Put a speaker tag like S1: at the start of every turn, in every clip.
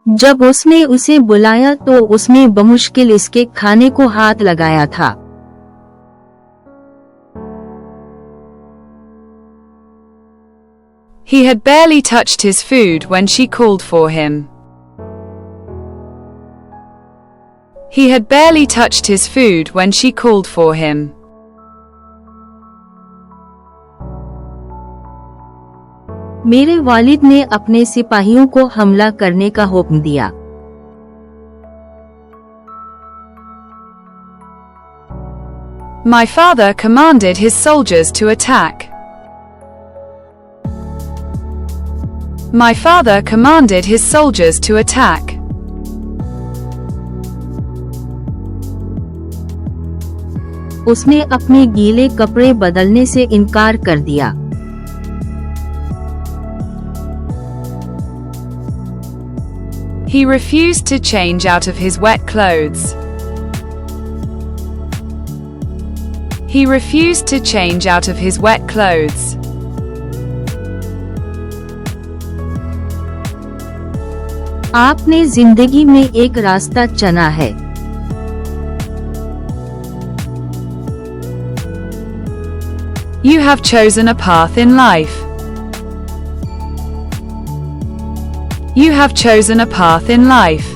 S1: जब उसने उसे बुलाया तो उसने बमुश्किल इसके खाने को हाथ लगाया था।
S2: He had barely touched his food when she called for him. He had barely touched his food when she called for him.
S1: मेरे वालिद ने अपने सिपाहियों को हमला करने का हुक्म दिया।
S2: My father commanded his soldiers to attack. My father commanded his soldiers to attack.
S1: उसने अपने गीले कपड़े बदलने से इनकार कर दिया।
S2: He refused to change out of his wet clothes. He refused to change out of his wet clothes.
S1: आपने जिंदगी में एक रास्ता चुना है।
S2: You have chosen a path in life. You have chosen a path in life.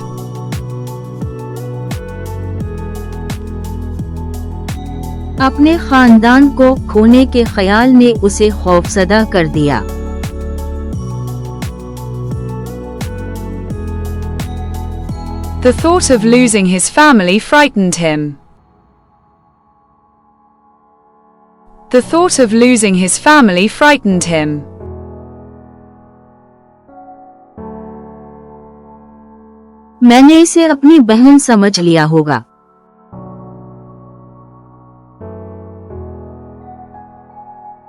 S1: अपने खानदान को खोने के ख्याल ने उसे खौफजदा कर दिया।
S2: The thought of losing his family frightened him. The thought of losing his family frightened him.
S1: मैंने इसे अपनी बहन समझ लिया होगा।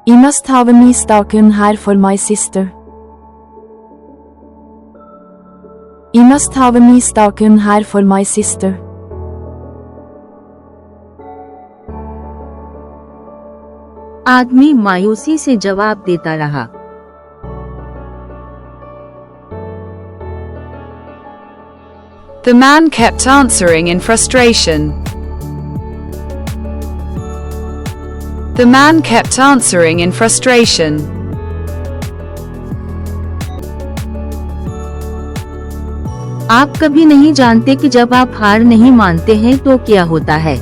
S3: I must have mistaken her for my sister. I must have mistaken her for my sister.
S1: आदमी मायूसी से जवाब देता रहा।
S2: The man kept answering in frustration. The man kept answering in frustration.
S1: आप कभी नहीं जानते कि जब आप हार नहीं मानते हैं तो क्या होता है।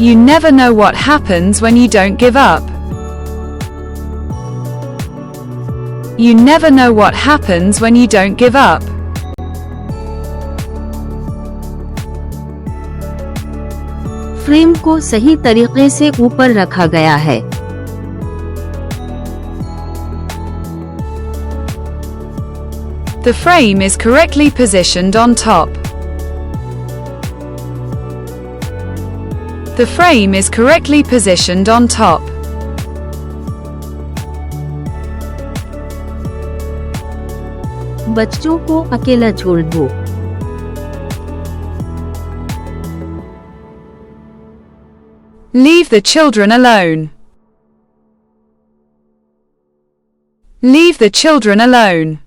S2: You never know what happens when you don't give up. You never know what happens when you don't give up.
S1: Frame को सही तरीके से ऊपर रखा गया है।
S2: The frame is correctly positioned on top. The frame is correctly positioned on top.
S1: बच्चों को अकेला छोड़ दो।
S2: Leave the children alone. Leave the children alone.